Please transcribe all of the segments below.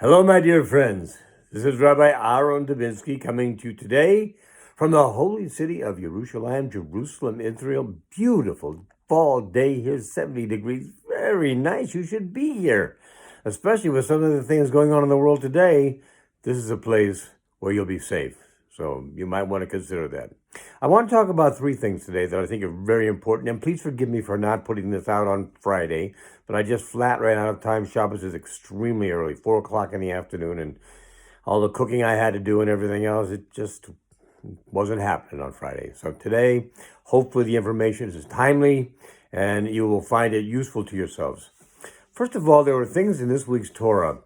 Hello, my dear friends. This is Rabbi Aharon Dobinsky coming to you today from the holy city of Jerusalem, Israel. Beautiful fall day here, 70 degrees. Very nice. You should be here, especially with some of the things going on in the world today. This is a place where you'll be safe. So you might want to consider that. I want to talk about three things today that I think are very important. And please forgive me for not putting this out on Friday, but I just flat ran out of time. Shabbos is extremely early, 4 o'clock in the afternoon, and all the cooking I had to do and everything else, it just wasn't happening on Friday. So today, hopefully the information is timely and you will find it useful to yourselves. First of all, there were things in this week's Torah.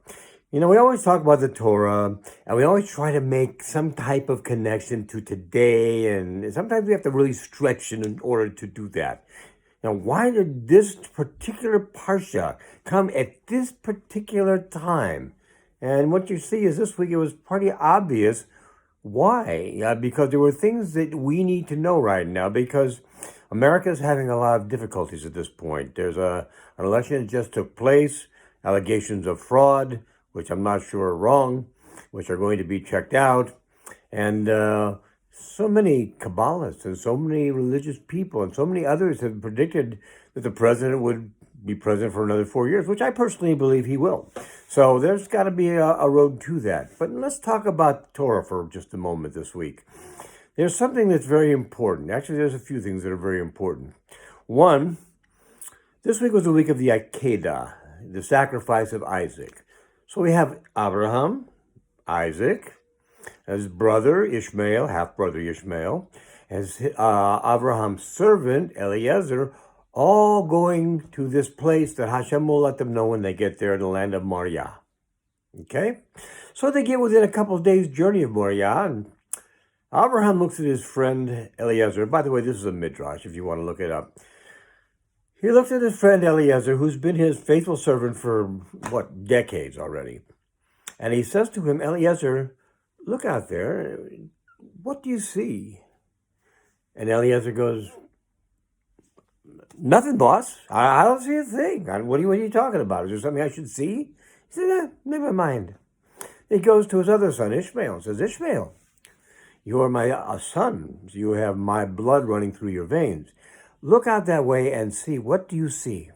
You know, we always talk about the Torah, and we always try to make some type of connection to today, and sometimes we have to really stretch in order to do that. Now, why did this particular parsha come at this particular time? And what you see is this week it was pretty obvious why. Because there were things that we need to know right now, because America is having a lot of difficulties at this point. There's an election that just took place, allegations of fraud, which I'm not sure are wrong, which are going to be checked out. And so many Kabbalists and so many religious people and so many others have predicted that the president would be president for another 4 years, which I personally believe he will. So there's got to be a road to that. But let's talk about Torah for just a moment this week. There's something that's very important. Actually, there's a few things that are very important. One, this week was the week of the Akedah, the sacrifice of Isaac. So we have Abraham, Isaac, his brother Ishmael, half-brother Ishmael, as Abraham's servant Eliezer, all going to this place that Hashem will let them know when they get there in the land of Moriah. Okay? So they get within a couple of days' journey of Moriah, and Abraham looks at his friend Eliezer. By the way, this is a midrash if you want to look it up. He looks at his friend Eliezer, who's been his faithful servant for, decades already. And he says to him, Eliezer, look out there. What do you see? And Eliezer goes, nothing, boss. I don't see a thing. What are you talking about? Is there something I should see? He said, never mind. He goes to his other son, Ishmael, and says, Ishmael, you are my son. You have my blood running through your veins. Look out that way and see. What do you see?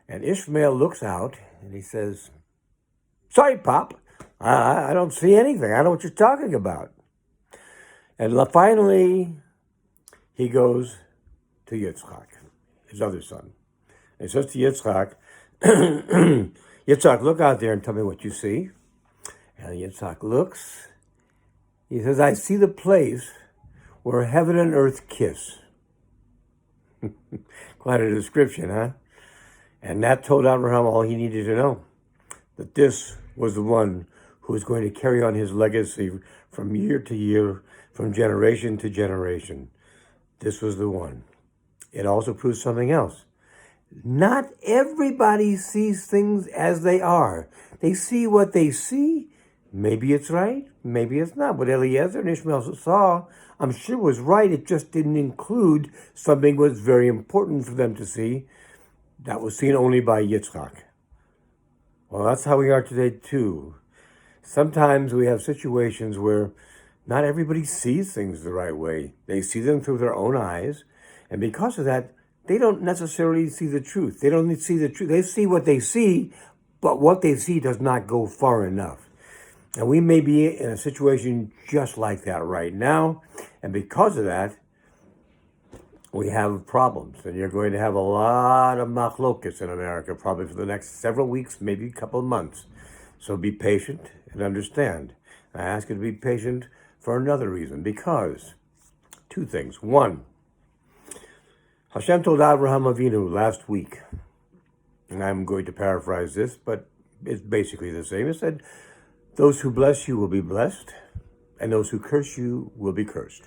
And Ishmael looks out and he says, sorry, Pop. I don't see anything. I don't know what you're talking about. And finally, he goes to Yitzchak, his other son. And he says to Yitzchak, Yitzchak, look out there and tell me what you see. And Yitzchak looks. He says, I see the place where heaven and earth kiss. Quite a description, huh? And that told Abraham all he needed to know, that this was the one who was going to carry on his legacy from year to year, from generation to generation. This was the one. It also proves something else. Not everybody sees things as they are. They see what they see. Maybe it's right, maybe it's not. What Eliezer and Ishmael saw, I'm sure was right. It just didn't include something that was very important for them to see. That was seen only by Yitzchak. Well, that's how we are today too. Sometimes we have situations where not everybody sees things the right way. They see them through their own eyes. And because of that, they don't necessarily see the truth. They don't see the truth. They see what they see, but what they see does not go far enough. And we may be in a situation just like that right now. And because of that, we have problems. And you're going to have a lot of machlokas in America, probably for the next several weeks, maybe a couple of months. So be patient and understand. I ask you to be patient for another reason, because two things. One, Hashem told Abraham Avinu last week, and I'm going to paraphrase this, but it's basically the same. It said, those who bless you will be blessed, and those who curse you will be cursed.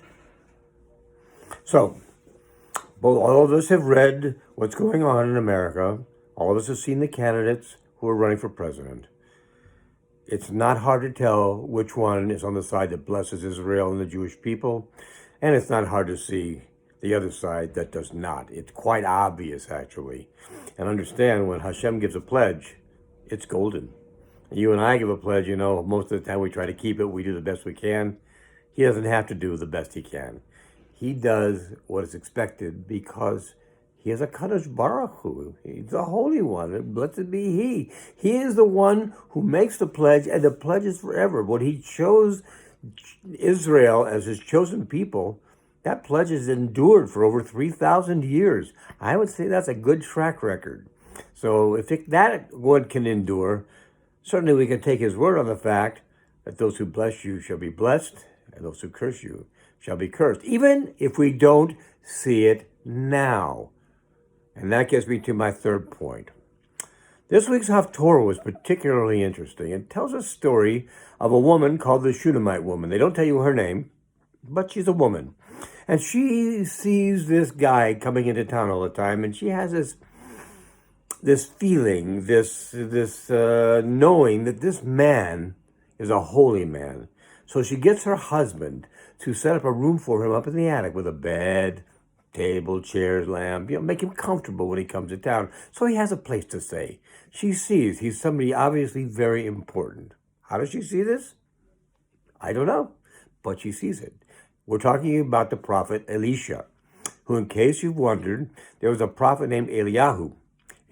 So, all of us have read what's going on in America. All of us have seen the candidates who are running for president. It's not hard to tell which one is on the side that blesses Israel and the Jewish people, and it's not hard to see the other side that does not. It's quite obvious, actually. And understand, when Hashem gives a pledge, it's golden. You and I give a pledge, most of the time we try to keep it. We do the best we can. He doesn't have to do the best he can. He does what is expected because he is a Kadosh Baruch Hu. He's the Holy One, and blessed be He. He is the one who makes the pledge, and the pledge is forever. When He chose Israel as His chosen people, that pledge has endured for over 3,000 years. I would say that's a good track record. So if that one can endure, certainly we can take His word on the fact that those who bless you shall be blessed, and those who curse you shall be cursed, even if we don't see it now. And that gets me to my third point. This week's Haftorah was particularly interesting. It tells a story of a woman called the Shunammite woman. They don't tell you her name, but she's a woman. And she sees this guy coming into town all the time, and she has this feeling, this knowing that this man is a holy man. So she gets her husband to set up a room for him up in the attic with a bed, table, chairs, lamp, make him comfortable when he comes to town. So he has a place to stay. She sees he's somebody obviously very important. How does she see this? I don't know, but she sees it. We're talking about the prophet Elisha, who, in case you've wondered, there was a prophet named Eliyahu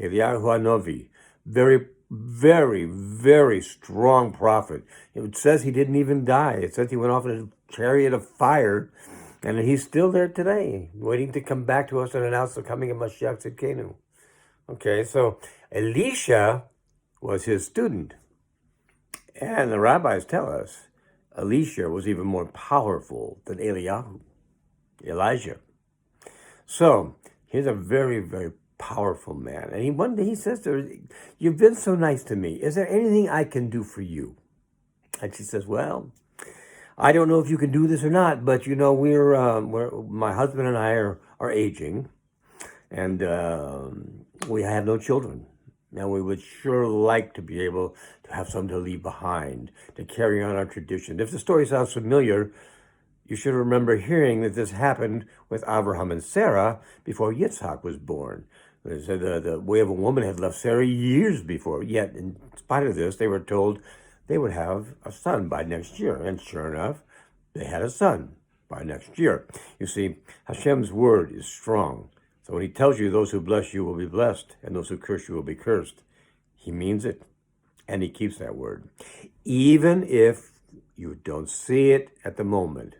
Hanovi, very, very, very strong prophet. It says he didn't even die. It says he went off in a chariot of fire, and he's still there today, waiting to come back to us and announce the coming of Moshiach Tzidkenu. Okay, so Elisha was his student. And the rabbis tell us Elisha was even more powerful than Elijah. So here's a very, very powerful man. And one day he says to her, "You've been so nice to me. Is there anything I can do for you?" And she says, "Well, I don't know if you can do this or not, but we're my husband and I are aging, and we have no children. And we would sure like to be able to have some to leave behind, to carry on our tradition." If the story sounds familiar, you should remember hearing that this happened with Abraham and Sarah before Yitzhak was born. They said the way of a woman had left Sarah years before, yet in spite of this, they were told they would have a son by next year. And sure enough, they had a son by next year. You see, Hashem's word is strong. So when He tells you those who bless you will be blessed and those who curse you will be cursed, He means it. And He keeps that word, even if you don't see it at the moment.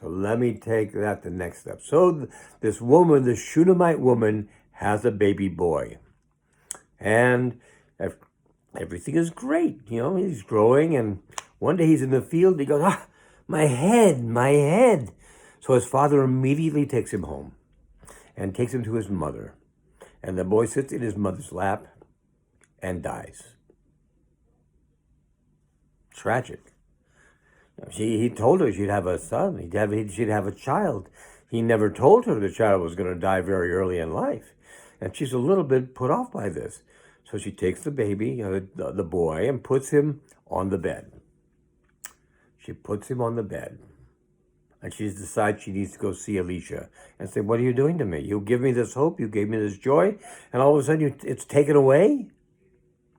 So let me take that the next step. So this woman, the Shunammite woman, has a baby boy. And everything is great. He's growing. And one day he's in the field. He goes, my head. So his father immediately takes him home and takes him to his mother. And the boy sits in his mother's lap and dies. Tragic. He told her she'd have a son. She'd have a child. He never told her the child was going to die very early in life. And she's a little bit put off by this. So she takes the baby, the boy, and puts him on the bed. She puts him on the bed. And she decides she needs to go see Elisha and say, "What are you doing to me? You give me this hope, you gave me this joy, and all of a sudden it's taken away?"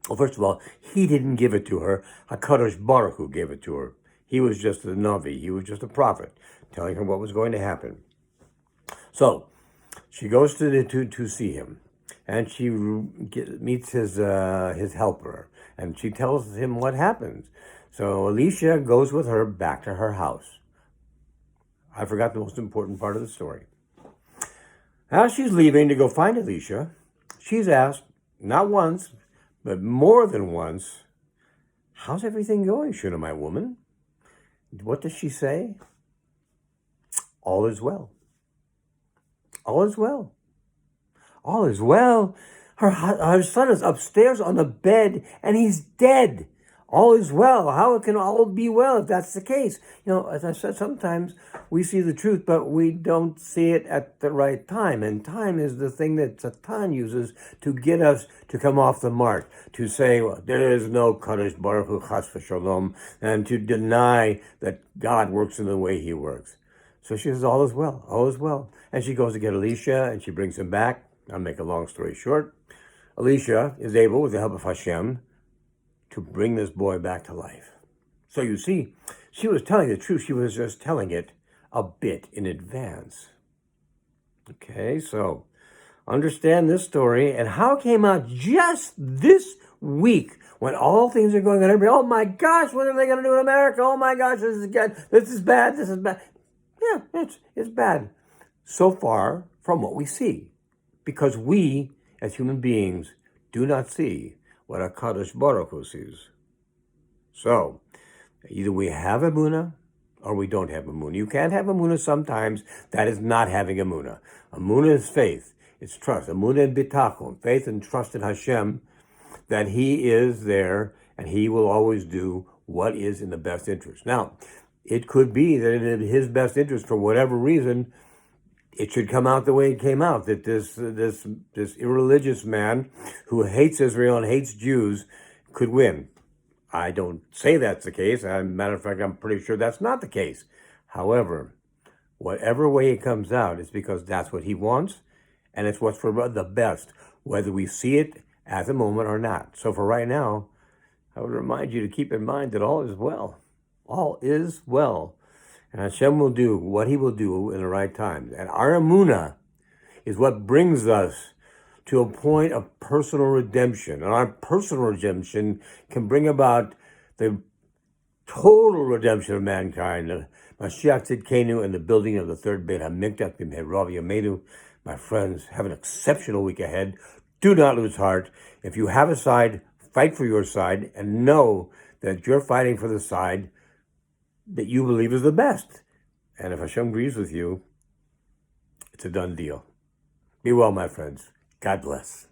Well, first of all, he didn't give it to her. HaKadosh Baruch Hu gave it to her. He was just a Navi. He was just a prophet telling her what was going to happen. So she goes to see him, and she meets his helper, and she tells him what happens. So Elisha goes with her back to her house. I forgot the most important part of the story. As she's leaving to go find Elisha, she's asked, not once, but more than once, "How's everything going, Shunammite woman?" What does she say? All is well. All is well. All is well. Her son is upstairs on the bed and he's dead. All is well. How can all be well if that's the case? As I said, sometimes we see the truth, but we don't see it at the right time. And time is the thing that Satan uses to get us to come off the mark, to say, well, there is no Kadosh Baruch Hu Chas v'Shalom, and to deny that God works in the way He works. So she says, all is well, all is well. And she goes to get Elisha, and she brings him back. I'll make a long story short. Elisha is able, with the help of Hashem, to bring this boy back to life. So you see, she was telling the truth. She was just telling it a bit in advance. Okay, so understand this story and how it came out just this week when all things are going on. Everybody, oh my gosh, what are they going to do in America? Oh my gosh, this is good. This is bad. This is bad. Yeah, it's bad so far from what we see, because we as human beings do not see what a Kadosh Baruch Hu sees. So either we have emunah or we don't have emunah. You can't have emunah sometimes. That is not having emunah. Emunah is faith. It's trust. Emunah and bitachon, faith and trust in Hashem, that He is there and He will always do what is in the best interest. Now, it could be that in His best interest, for whatever reason, it should come out the way it came out, that this irreligious man who hates Israel and hates Jews could win. I don't say that's the case. As a matter of fact, I'm pretty sure that's not the case. However, whatever way it comes out, it's because that's what He wants, and it's what's for the best, whether we see it at the moment or not. So for right now, I would remind you to keep in mind that all is well. All is well. And Hashem will do what He will do in the right time. And our emunah is what brings us to a point of personal redemption. And our personal redemption can bring about the total redemption of mankind. Moshiach Tzidkenu and the building of the third Beit HaMikdash b'mehera b'yameinu. My friends, have an exceptional week ahead. Do not lose heart. If you have a side, fight for your side and know that you're fighting for the side that you believe is the best. And if Hashem agrees with you, it's a done deal. Be well, my friends. God bless.